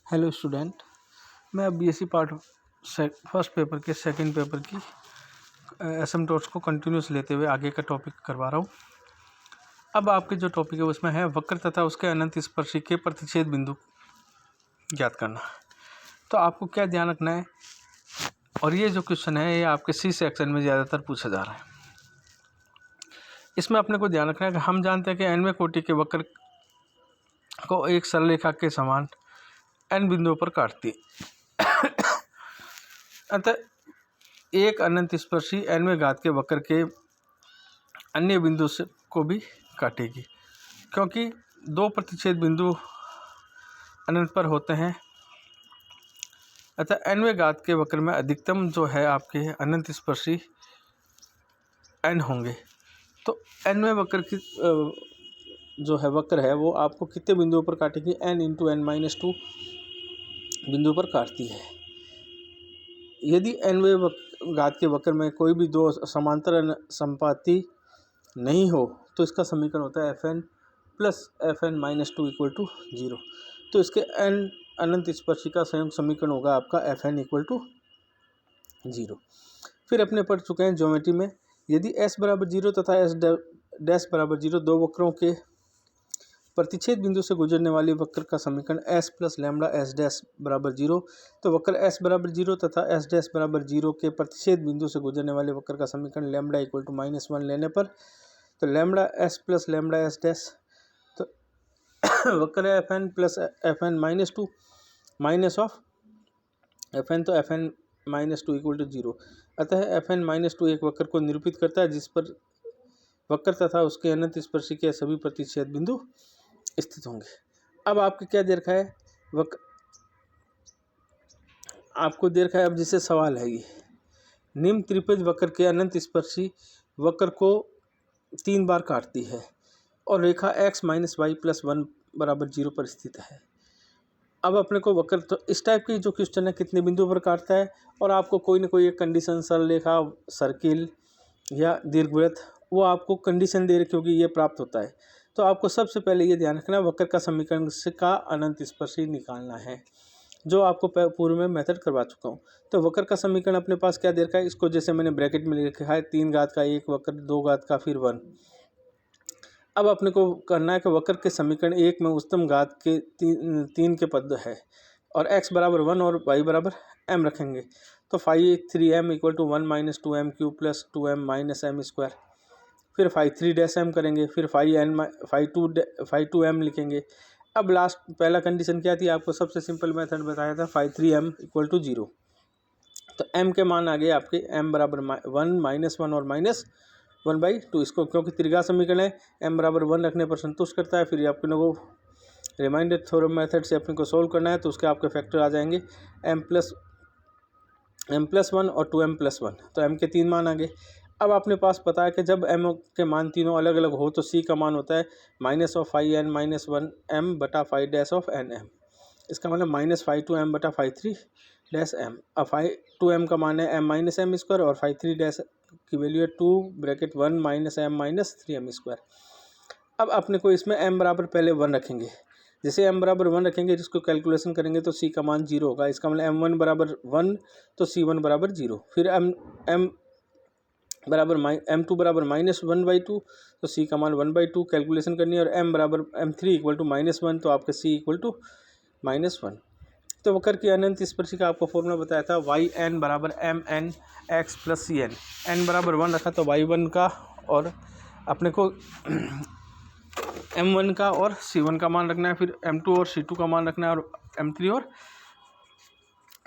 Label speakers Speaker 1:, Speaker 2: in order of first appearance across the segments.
Speaker 1: Hello student, मैं अब BSc part first paper के सेकंड पेपर की एसिम्पटोट्स को कंटिन्यूस लेते हुए आगे का टॉपिक करवा रहा हूँ। अब आपके जो टॉपिक है उसमें है वक्र तथा उसके अनंत स्पर्शी के प्रतिच्छेद बिंदु ज्ञात करना। तो आपको क्या ध्यान रखना है, और ये जो क्वेश्चन है ये आपके सी सेक्शन में ज़्यादातर पूछा जा रहा है। इसमें अपने को ध्यान रखना है कि हम जानते हैं कि एनवें कोटि के वक्र को एक सरल रेखा के समान एन बिंदुओं पर काटती है। अतः एक अनंत स्पर्शी एनवें घात के वक्र के अन्य बिंदु से को भी काटेगी, क्योंकि दो प्रतिच्छेद बिंदु अनंत पर होते हैं। अतः एनवें घात के वक्र में अधिकतम जो है आपके अनंत स्पर्शी एन होंगे। तो एनवें वक्र की जो है वक्र है वो आपको कितने बिंदुओं पर काटेगी? एन इंटू एन माइनस 2 बिंदु पर काटती है। यदि एनवें घात के वक्र में कोई भी दो समांतर संपाती नहीं हो तो इसका समीकरण होता है F N plus F N minus 2 equal to 0। तो इसके एन अनंत स्पर्शी का संयुक्त समीकरण होगा आपका एफ एन इक्वल टू 0। फिर अपने पढ़ चुके हैं ज्योमेट्री में, यदि एस बराबर 0 तथा एस डैश बराबर 0 दो वक्रों के प्रतिच्छेद बिंदु से गुजरने वाली वक्र का समीकरण S plus lambda S dash बराबर 0, तो वक्र एस बराबर 0 तथा एस डैश बराबर 0 के प्रतिच्छेद बिंदु से गुजरने वाले वक्र का समीकरण लैम्बडा इक्वल टू -1 लेने पर तो lambda S plus lambda S dash, तो वक्र है F N plus F N minus 2 minus of F N, तो F N minus 2 equal to 0। अतः एफ एन माइनस 2 एक वक्र को निरूपित करता है जिस पर वक्र तथा उसके अनंत स्पर्शी के सभी प्रतिच्छेद बिंदु स्थित होंगे। अब आपको क्या दे रखा है? आपको दे रखा है, अब जिससे सवाल है ये, निम्न त्रिभुज वक्र के अनंत स्पर्शी वक्र को 3 बार काटती है और रेखा x माइनस वाई प्लस 1 बराबर 0 पर स्थित है। अब अपने को वक्र, तो इस टाइप की जो क्वेश्चन है कितने बिंदुओं पर काटता है, और आपको कोई ना कोई एक कंडीशन, सरल रेखा, सर्किल या दीर्घवृत्त, वो आपको कंडीशन दे रखी होगी, ये प्राप्त होता है। तो आपको सबसे पहले ये ध्यान रखना है वक्र का समीकरण से का अनंत स्पर्शी निकालना है, जो आपको पूर्व में मेथड करवा चुका हूँ। तो वक्र का समीकरण अपने पास क्या दे रखा है, इसको जैसे मैंने ब्रैकेट में लिखा है 3 घात का एक वक्र, 2 घात का फिर 1। अब अपने को करना है कि वक्र के समीकरण एक में उच्चतम घात के 3 के पद है और x बराबर 1 और y बराबर m रखेंगे। तो phi 3m equal to 1 minus 2m cube plus 2m minus m square. फिर फाई 3 डैश m करेंगे, फिर फाई 2m लिखेंगे। अब लास्ट पहला कंडीशन क्या थी, आपको सबसे सिंपल मेथड बताया था, फाई 3m इक्वल टू 0। तो m के मान आ गए आपके m बराबर 1 माइनस 1 और माइनस 1/2। इसको क्योंकि त्रिघात समीकरण है, m बराबर 1 रखने पर संतुष्ट करता है। फिर अपने को रिमाइंडर थ्योरम मेथड से अपने को सोल्व करना है, तो उसके आपके फैक्टर आ जाएंगे m प्लस 1 और 2m प्लस 1। तो m के 3 मान आ गए। अब आपने पास पता है कि जब m के मान तीनों अलग अलग हो तो c का मान होता है minus of phi n minus 1m बटा फाई डैश ऑफ nm। इसका मतलब माइनस फाई 2m बटा फाई 3 डैश m। अब फाई 2m का मान है m माइनस m स्क्वायर और फाई 3 डैश की वैल्यू है 2 bracket 1 minus m minus 3m square. अब अपने को इसमें m बराबर पहले 1 रखेंगे। जैसे m बराबर 1 रखेंगे, जिसको कैलकुलेशन करेंगे तो c का मान 0 होगा। इसका मतलब m1 बराबर 1 तो c1 बराबर 0। फिर m2 बराबर माइनस 1/2 तो c का मान 1/2 कैलकुलेशन करनी है, और m बराबर m3 इक्वल टू -1 तो आपका c इक्वल टू -1। तो वक्र की अनंत स्पर्शी का आपको फॉर्मूला बताया था yn बराबर mn x plus cn। n बराबर 1 रखा तो y1 का और अपने को m1 का और c1 का मान रखना है, फिर m2 और c2 का मान रखना है, और m3 और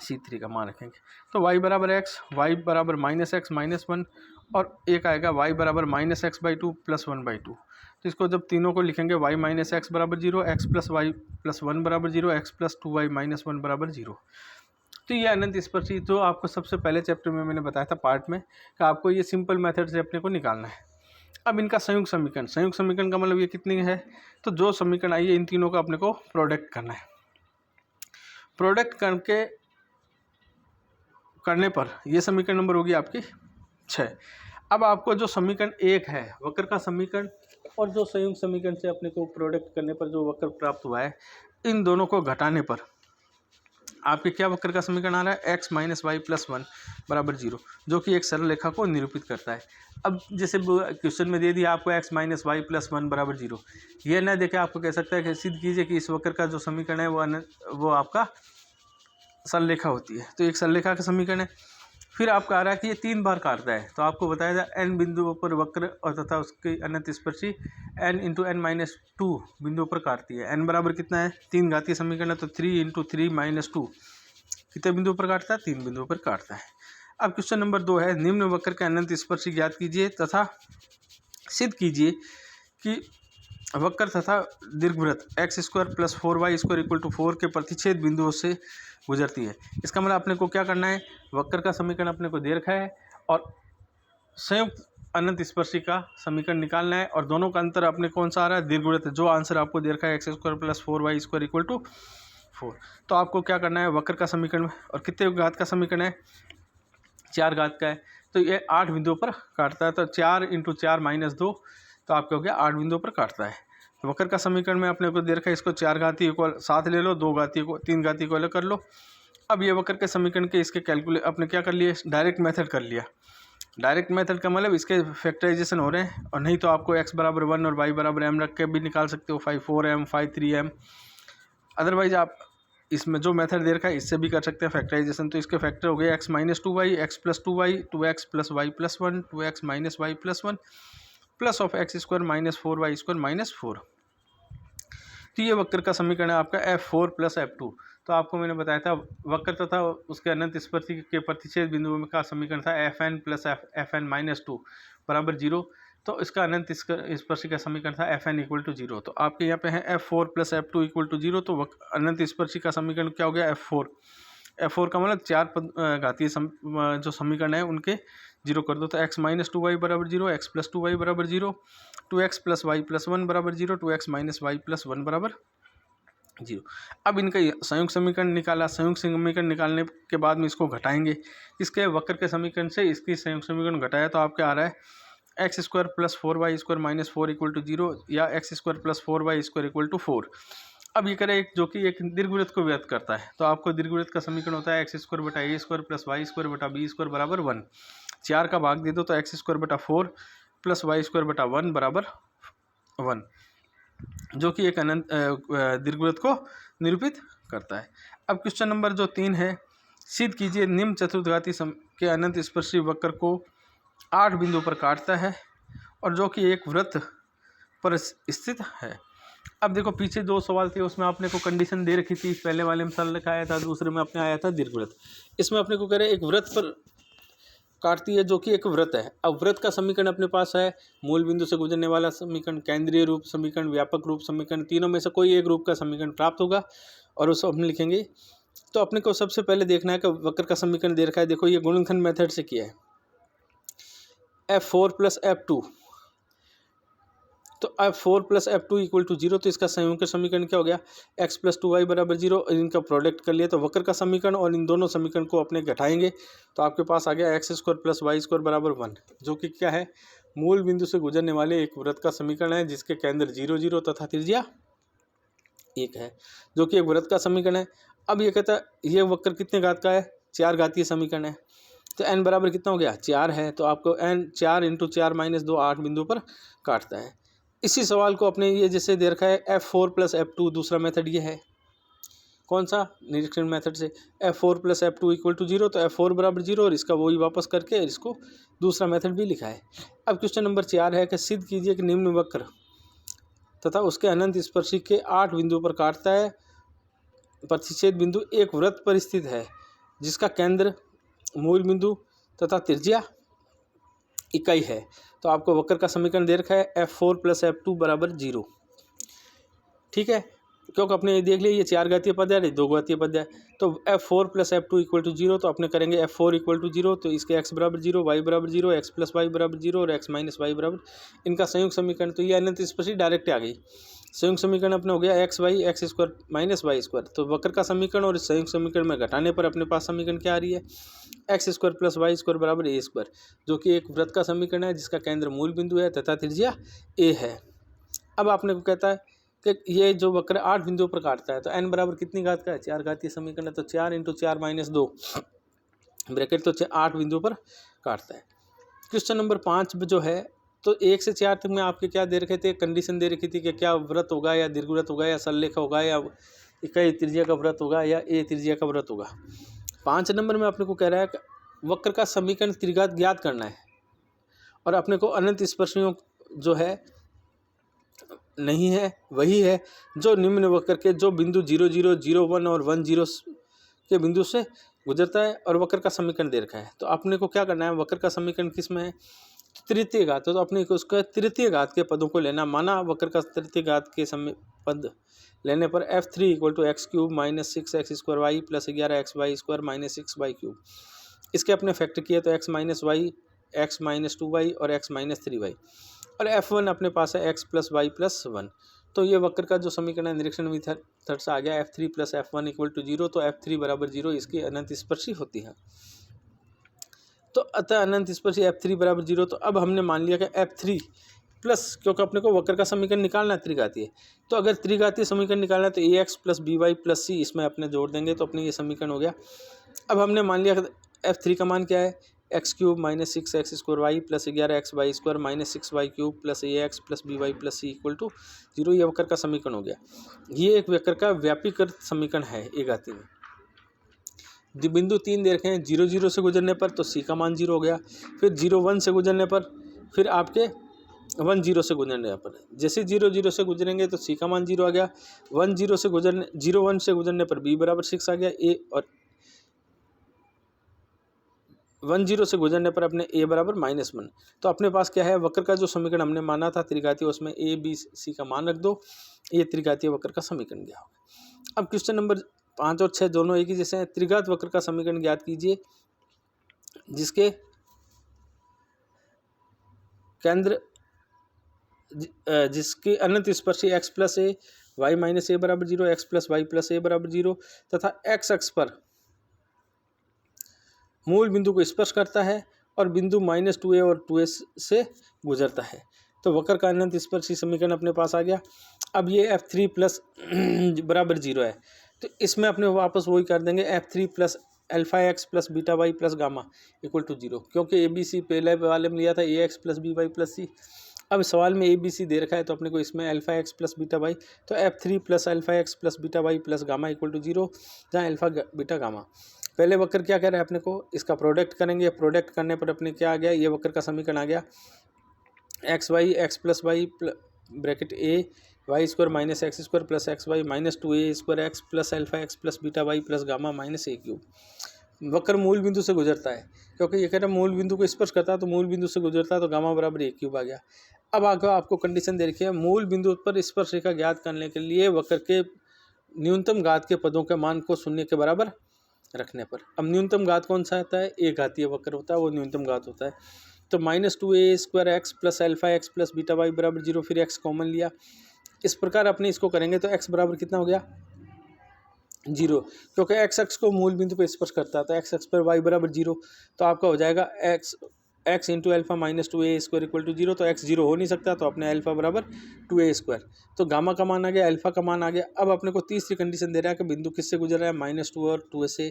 Speaker 1: c3 का मान रखेंगे। तो y बराबर x, y बराबर -x माइनस 1, और एक आएगा y बराबर -x/2 प्लस 1/2। तो इसको जब तीनों को लिखेंगे y माइनस एक्स बराबर 0, x प्लस वाई प्लस 1 बराबर 0, x प्लस 2y माइनस 1 बराबर 0। तो ये अनंत स्पर्शी जो आपको सबसे पहले चैप्टर में मैंने बताया था पार्ट में कि आपको ये सिंपल मेथड से अपने को निकालना है। अब इनका संयुक्त समीकरण का मतलब ये कितनी है, तो जो समीकरण आई है इन तीनों का अपने को प्रोडक्ट करना है। प्रोडक्ट करने पर ये समीकरण नंबर होगी आपकी 6। अब आपको जो समीकरण 1 है वक्र का समीकरण, और जो संयुक्त समीकरण से अपने को प्रोडक्ट करने पर जो वक्र प्राप्त हुआ है, इन दोनों को घटाने पर आपके क्या वक्र का समीकरण आ रहा है, x minus y plus one बराबर 0, जो कि एक सरल रेखा को निरूपित करता है। अब जैसे क्वेश्चन में दे दिया आपको x minus y plus one बराबर 0, ये ना देखे आपको कह सकता है कि सिद्ध कीजिए कि इस वक्र का जो समीकरण है वो आपका सरल रेखा होती है। तो एक सरल रेखा का समीकरण है। फिर आपका आ रहा है कि ये 3 बार काटता है, तो आपको बताया जाए n बिंदुओं पर वक्र और तथा उसकी अनंत स्पर्शी n into n minus two बिंदुओं पर काटती है। n बराबर कितना है, 3 घातीय समीकरण है, तो 3 इंटू थ्री माइनस टू कितने बिंदुओं पर काटता है, 3 बिंदुओं पर काटता है। अब क्वेश्चन नंबर 2 है, निम्न वक्र के अनंत स्पर्शी ज्ञात कीजिए तथा सिद्ध कीजिए कि वक्र तथा दीर्घवृत्त x square plus 4y square equal to 4 के प्रतिच्छेद बिंदुओं से गुजरती है। इसका मतलब अपने को क्या करना है, वक्र का समीकरण अपने को दे रखा है और संयुक्त अनंत स्पर्शी का समीकरण निकालना है, और दोनों का अंतर अपने कौन सा आ रहा है, दीर्घवृत्त। जो आंसर आपको दे रखा है x square plus 4y square equal to 4, तो आपको क्या करना है, वक्र का समीकरण और कितने घात का समीकरण है, 4 घात का है, तो ये 8 बिंदुओं पर काटता है। तो 4 इंटू 4 माइनस 2, तो आपको हो गया 8 बिंदुओं पर काटता है। तो वक्र का समीकरण में अपने को दे रखा है, इसको 4 घातीय को साथ ले लो, 2 घातीय को 3 घातीय को अलग कर लो। अब ये वक्र के समीकरण के इसके कैलकुलेट अपने क्या कर लिए, डायरेक्ट मेथड कर लिया। डायरेक्ट मेथड का मतलब इसके फैक्टराइजेशन हो रहे हैं, और नहीं तो आपको x बराबर 1 और y बराबर m रख के भी निकाल सकते हो, 5 4m 5 3m। अदरवाइज आप इसमें जो मेथड दे रखा है इससे भी कर सकते हैं फैक्टराइजेशन। तो इसके फैक्टर हो गए x minus 2y, x plus 2y, 2x plus y plus 1, 2x minus y plus 1 plus of x square minus 4y square minus 4। तो ये वक्र का समीकरण है आपका f4 प्लस f2। तो आपको मैंने बताया था वक्र तथा उसके अनंत स्पर्शी के प्रतिच्छेद बिंदुओं का समीकरण था fn प्लस fn माइनस 2 बराबर 0। तो इसका अनंत स्पर्शी का समीकरण था fn इक्वल टू 0। तो आपके यहाँ पे है f4 plus f2 equal to 0। तो अनंत स्पर्शी का समीकरण क्या हो गया, f4 का मतलब 4 घातीय जो समीकरण है उनके 0 कर दो। तो x माइनस 2y बराबर 0, x प्लस 2y बराबर 0, 2x प्लस वाई प्लस 1 बराबर 0, 2x माइनस वाई प्लस 1 बराबर 0। अब इनका संयुक्त समीकरण निकाला। संयुक्त समीकरण निकालने के बाद में इसको घटाएंगे, इसके वक्र के समीकरण से इसकी संयुक्त समीकरण घटाया, तो आपके आ रहा है x square plus 4y square minus 4 equal to 0 या x square plus 4y square equal to 4। अब ये करें एक जो कि एक दीर्घवृत्त को व्यक्त करता है, तो आपको दीर्घवृत्त का समीकरण होता है एक्स स्क्वायर बटा ए स्क्वायर प्लस वाई स्क्वायर बटा बी स्क्वायर बराबर 1। 4 का भाग दे दो तो एक्स स्क्वायर बटा 4 प्लस वाई स्क्वायर बटा 1 बराबर 1, जो कि एक अनंत दीर्घवृत्त को निरूपित करता है। अब क्वेश्चन नंबर जो 3 है, सिद्ध कीजिए निम्न चतुर्घाती के अनंत स्पर्शी वक्र को 8 बिंदुओं पर काटता है और जो कि एक वृत्त पर स्थित है। अब देखो पीछे 2 सवाल थे, उसमें आपने को कंडीशन दे रखी थी, पहले वाले में सरल रेखा आया था, दूसरे में अपने आया था दीर्घवृत्त। इसमें अपने को कह रहे एक वृत्त पर काटती है जो कि एक वृत्त है। अब वृत्त का समीकरण अपने पास है मूल बिंदु से गुजरने वाला समीकरण, केंद्रीय रूप समीकरण, व्यापक रूप समीकरण, तीनों में से कोई एक रूप का समीकरण प्राप्त होगा और उसे हम लिखेंगे। तो अपने को सबसे पहले देखना है कि वक्र का समीकरण दे रखा है। देखो ये गुणनखंड मेथड से किया है, f4 प्लस f2, तो f4 plus f2 equal to 0। तो इसका संयुक्त समीकरण क्या हो गया, x प्लस 2y बराबर 0। इनका प्रोडक्ट कर लिया तो वक्र का समीकरण और इन दोनों समीकरण को अपने घटाएंगे, तो आपके पास आ गया x square plus y square बराबर 1, जो कि क्या है, मूल बिंदु से गुजरने वाले एक वृत्त का समीकरण है जिसके केंद्र 0 0 तथा त्रिज्या 1 है, जो कि एक वृत्त का समीकरण है। अब ये कहता है ये वक्र कितने घात का है, 4 घातीय समीकरण है। तो n बराबर कितना हो गया, 4 है, तो आपको n 4 इंटू 4 माइनस 2 8 बिंदु पर काटता है। इसी सवाल को अपने ये जैसे दे रखा है f4 प्लस f2, दूसरा मेथड ये है, कौन सा, निरीक्षण मेथड से, f4 plus f2 equal to 0। तो f4 बराबर 0 और इसका वही वापस करके इसको दूसरा मेथड भी लिखा है। अब क्वेश्चन नंबर 4 है कि सिद्ध कीजिए कि निम्न वक्र तथा उसके अनंत स्पर्शी के 8 बिंदुओं पर काटता है प्रतिच्छेद बिंदु एक वृत्त पर स्थित है जिसका केंद्र मूल बिंदु तथा त्रिज्या इकाई है। तो आपको वक्र का समीकरण दे रखा है f4 प्लस f2 बराबर 0। ठीक है, क्योंकि अपने ये देख लिया ये 4 घातीय पद है, 2 घातीय पद है, तो f4 plus f2 equal to 0। तो अपने करेंगे f4 इक्वल टू 0, तो इसके x बराबर 0, y बराबर 0, x प्लस वाई बराबर 0 और x माइनस वाई बराबर इनका संयुक्त समीकरण। तो ये अनंत स्पर्शी डायरेक्ट आ गई। संयुक्त समीकरण अपने हो गया x y x square minus y square. तो वक्र का समीकरण और इस संयुक्त समीकरण में घटाने पर अपने पास समीकरण क्या आ रही है, x square plus y square बराबर ए स्क्वायर, जो कि एक वृत्त का समीकरण है जिसका केंद्र मूल बिंदु है तथा त्रिज्या ए है। अब आपने को कहता है कि ये जो वक्र 8 बिंदुओं पर काटता है, तो n बराबर कितनी घात का है, 4 घातीय समीकरण है, तो 4 × 4 - 2 ब्रैकेट, तो 8 बिंदुओं पर काटता है। क्वेश्चन नंबर 5 जो है, तो 1 से 4 तक में आपके क्या दे रखे थे, कंडीशन दे रखी थी कि क्या व्रत होगा या दीर्घवृत्त होगा या सरलेख होगा या इकाई त्रिज्या का व्रत होगा या ए त्रिज्या का व्रत होगा। 5 नंबर में अपने को कह रहा है कि वक्र का समीकरण त्रिघात ज्ञात करना है और अपने को अनंत स्पर्शियों जो है नहीं है, वही है जो निम्न वक्र के जो बिंदु 0, 0, 0, 1 और 1, 0 के बिंदु से गुजरता है और वक्र का समीकरण दे रखा है। तो अपने को क्या करना है, वक्र का समीकरण किस में है, तृतीय घात, तो अपने को उसका तृतीय घात के पदों को लेना। माना वक्र का तृतीय घात के पद लेने पर f3 = x³ - 6x² y + 11xy² - 6y³। इसके अपने फैक्टर किए तो x - y, x - 2y और x - 3y, और f1 अपने पास है x + y + 1। तो ये वक्र का जो समीकरण है निरीक्षण मेथड से आ गया, f3 + f1 = 0, तो f3 = 0 इसकी अनंत स्पर्शी होती है। तो अतः अनंत स्पर्शी f3 = 0। तो अब हमने मान लिया कि f3 प्लस, क्योंकि अपने को वक्र का समीकरण निकालना है त्रिघातीय, तो अगर त्रिघातीय समीकरण निकालना है तो ax + by + c इसमें अपने जोड़ देंगे, तो अपने ये समीकरण हो गया। अब हमने मान लिया f3 का मान क्या है, x³ - 6x² y + 11xy² - 6y³ + ax + by + c = 0, ये वक्र का समीकरण हो गया। ये एक वक्र का व्यापीकृत समीकरण है एक घाती में। बिंदु 3 दे रखे हैं, 0, 0 से गुजरने पर तो c का मान 0 हो गया, फिर 0, 1 से गुजरने पर, फिर आपके 1, 0 से गुजरने पर, जैसे 0, 0 से गुजरेंगे तो c का मान 0 आ गया। 1, 0 से गुजरने 0, 1 से गुजरने पर b = 6 आ गया, a, और 1, 0 से गुजरने पर अपने a = -1। तो अपने पास क्या है, वक्र का जो समीकरण हमने माना था त्रिघातीय, उसमें a, b, c का मान रख दो, ये त्रिघातीय वक्र का समीकरण क्या होगा। अब क्वेश्चन नंबर 5 और 6 दोनों एक ही जैसे हैं। त्रिघात वक्र का समीकरण ज्ञात कीजिए जिसके केंद्र जिसकी अनंत स्पर्शी x + a, y - a = 0, x + y + a = 0 तथा x अक्ष पर मूल बिंदु को स्पर्श करता है और बिंदु -2a और 2a से गुजरता है। तो वक्र का अनंत स्पर्शी समीकरण अपने पास आ गया। अब ये f3 + = 0 है, तो इसमें अपने वापस वही कर देंगे, f3 + αx + βy + गामा = 0, क्योंकि ABC पहले वाले में लिया था ax + by + c। अब सवाल में ABC दे रखा है, तो अपने को इसमें αx + βy, तो f3 + αx + βy + गामा = 0, जहाँ अल्फा बीटा गामा। पहले वक्र क्या कह रहा है अपने को, इसका प्रोडक्ट करेंगे, प्रोडक्ट करने पर अपने क्या आ गया, ये वक्र का समीकरण आ गया, xy x + y bracket a y² - x² + xy - 2a² x + αx + βy + gamma -a³। वक्र मूल बिंदु से गुजरता है, क्योंकि ये कह रहा है मूल बिंदु को स्पर्श करता है, तो मूल बिंदु से गुजरता है, तो गामा = a³ आ गया। अब आगे आपको कंडीशन दे रखी है, मूल बिंदु पर स्पर्श रेखा ज्ञात करने के लिए वक्र के न्यूनतम घात के पदों के मान को 0 के बराबर रखने पर। अब न्यूनतम घात कौन सा आता है, एक घातीय वक्र होता है, वो न्यूनतम घात होता है। तो -2a² x + αx + βy = 0, फिर x कॉमन लिया। इस प्रकार अपने इसको करेंगे तो x बराबर कितना हो गया, 0, क्योंकि x अक्ष को मूल बिंदु पर स्पर्श करता है, तो x अक्ष पर y = 0, तो आपका हो जाएगा x × α - 2a² = 0, तो x 0 हो नहीं सकता, तो अपने अल्फा = 2a²। तो गामा का मान आ गया, अल्फा का मान आ गया। अब अपने को तीसरी कंडीशन दे रहा है कि बिंदु किससे गुजर रहा है, -2 और 2a से,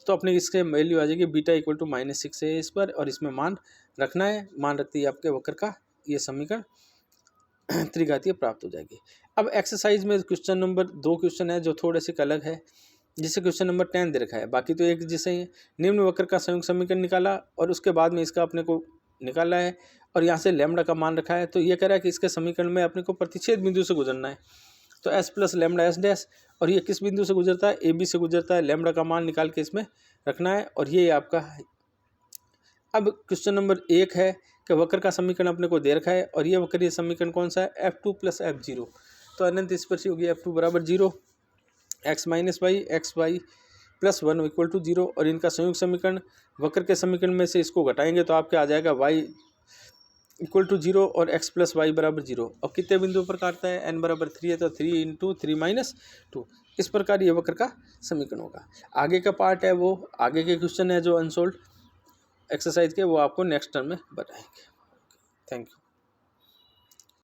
Speaker 1: तो अपने इसके वैल्यू आ जाएगी बीटा = -6a², और इसमें मान रखना है, मान रखते ही आपके वक्र का ये समीकरण त्रिघातीय प्राप्त हो जाएगी। अब एक्सरसाइज में क्वेश्चन नंबर 2 क्वेश्चन है जो थोड़े से अलग है, जिसे क्वेश्चन नंबर 10 दे रखा है, बाकी तो एक जैसे ही है। निम्न वक्र का संयुक्त समीकरण निकाला और उसके बाद में इसका अपने को निकाला है, और यहाँ से लैम्डा का मान रखा है। तो ये कह रहा है कि इसके समीकरण में अपने को प्रतिच्छेद बिंदु से गुजरना है, तो s + λs', और ये किस बिंदु से गुजरता है, AB से गुजरता है। लैम्डा का मान निकाल के इसमें रखना है, और ये आपका है। अब क्वेश्चन नंबर 1 है कि वक्र का समीकरण अपने को दे रखा है, और ये वक्र ये समीकरण कौन सा है, f2 + f0। तो अनंत स्पर्शी होगी f2 = 0, x - y xy + 1 = 0, और इनका संयुक्त समीकरण वक्र के समीकरण में से इसको घटाएंगे तो आपके आ जाएगा y = 0 और x + y = 0। अब कितने बिंदुओं पर काटता है, n = 3 है, तो 3 × 3 - 2, इस प्रकार ये वक्र का समीकरण होगा। आगे का पार्ट है, वो आगे के क्वेश्चन है जो अनसोल्ड एक्सरसाइज के, वो आपको नेक्स्ट टर्म में बताएंगे। Thank you.